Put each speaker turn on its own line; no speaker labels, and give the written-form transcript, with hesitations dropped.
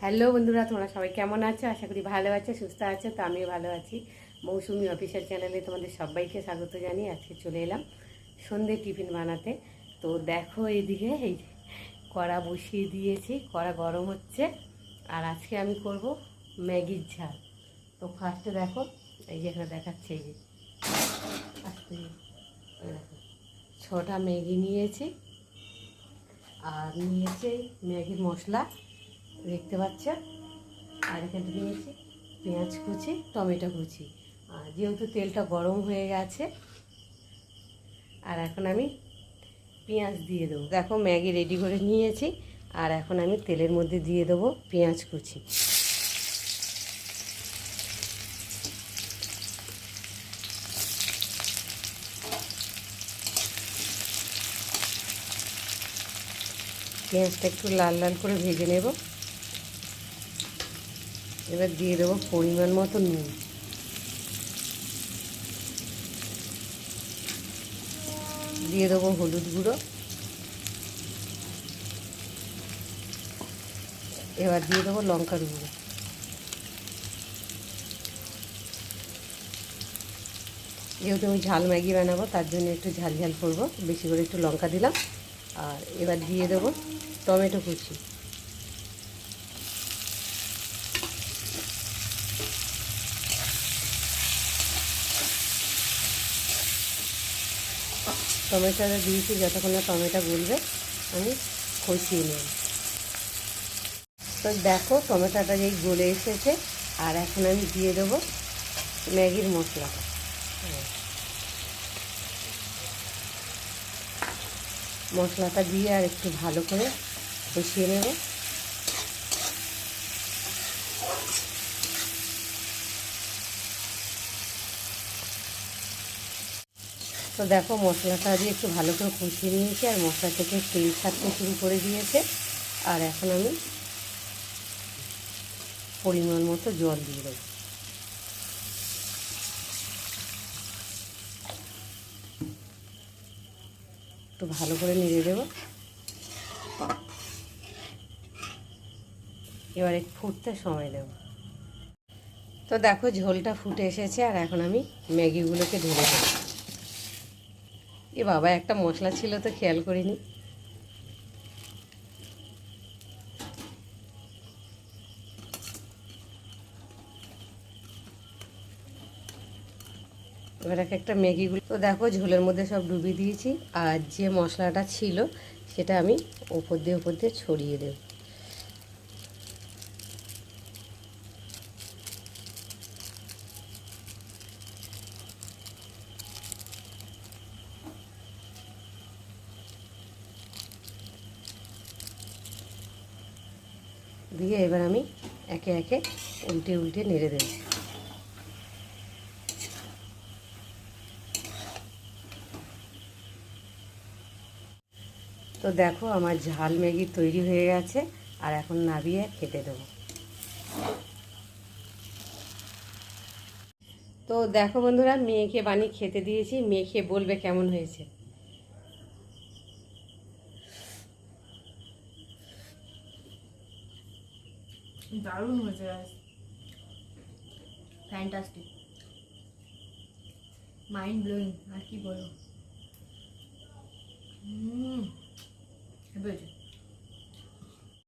Hello বন্ধুরা, তোমরা সবাই কেমন আছো? আশা করি ভালো আছো, সুস্থ আছো। তো আমিও ভালো আছি। মৌসুমি অফিসিয়াল চ্যানেলে তোমাদের সবাইকে স্বাগত জানিয়ে আজকে চলে এলাম সন্ধ্যে টিফিন বানাতে। তো দেখো এইদিকে এই কড়া বসিয়ে দিয়েছি, কড়া গরম হচ্ছে। আর আজকে আমি করব ম্যাগির ঝাল। তো ফার্স্টে দেখো এই যে এখানে দেখাচ্ছে, এই যে আজকে দেখো 6টা ম্যাগি নিয়েছি। আর নিয়েছি ম্যাগির মশলা, দেখতে পাচ্ছ। আর এখানে নিয়েছি পেঁয়াজ কুচি, টমেটো কুচি। আর যেহেতু তেলটা গরম হয়ে গেছে, আর এখন আমি পেঁয়াজ দিয়ে দেবো। দেখো ম্যাগি রেডি করে নিয়েছি। আর এখন আমি তেলের মধ্যে দিয়ে দেবো পেঁয়াজ কুচি। পেঁয়াজটা একটু লাল লাল করে ভেজে নেব। এবার দিয়ে দেবো পরিমাণ মতো নুন। দিয়ে দেবো হলুদ গুঁড়ো। এবার দিয়ে দেবো লঙ্কার গুঁড়ো। যেহেতু আমি ঝাল ম্যাগি বানাবো, তার জন্য একটু ঝাল ঝাল করবো, বেশি করে একটু লঙ্কা দিলাম। আর এবার দিয়ে দেবো টমেটো কুচি। টমেটোটা দিয়েছি, যতক্ষণ না টমেটো গলবে আমি কষিয়ে নেব। তো দেখো টমেটোটা যেই গলে এসেছে। আর এখন আমি দিয়ে দেবো ম্যাগির মশলা। মশলাটা দিয়ে আর একটু ভালো করে কষিয়ে নেব। তো দেখো মশলাটা দিয়ে একটু ভালো করে কষিয়ে নিয়েছি, আর মশলা থেকে তেল ছাড়তে শুরু করে দিয়েছে। আর এখন আমি পরিমাণ মতো জল দিয়ে দেবো। একটু ভালো করে নেড়ে দেবো। এবার একটু ফুটতে সময় দেব। তো দেখো ঝোলটা ফুটে এসেছে। আর এখন আমি ম্যাগিগুলোকে ঢেলে দেবো। এ বাবা, একটা মশলা ছিল তো খেয়াল করিনি। এবার একটা ম্যাগিগুলো তো দেখো ঝোলের মধ্যে সব ডুবিয়ে দিয়েছি। আর যে মশলাটা ছিল সেটা আমি ওপর দিয়ে ছড়িয়ে দেব। দিয়ে এবার আমি একে একে উল্টে উল্টে নেড়ে দেব। তো দেখো আমার ঝাল ম্যাগি তৈরি হয়ে গেছে। আর এখন নামিয়ে খেতে দেবো। তো দেখো বন্ধুরা, মেয়েকে বানিয়ে খেতে দিয়েছি। মেয়ে খেয়ে বলবে কেমন হয়েছে।
দারুণ হয়েছে, ফ্যান্টাস্টিক, মাইন্ড ব্লোয়িং। আর কি বলবো, হয়েছে।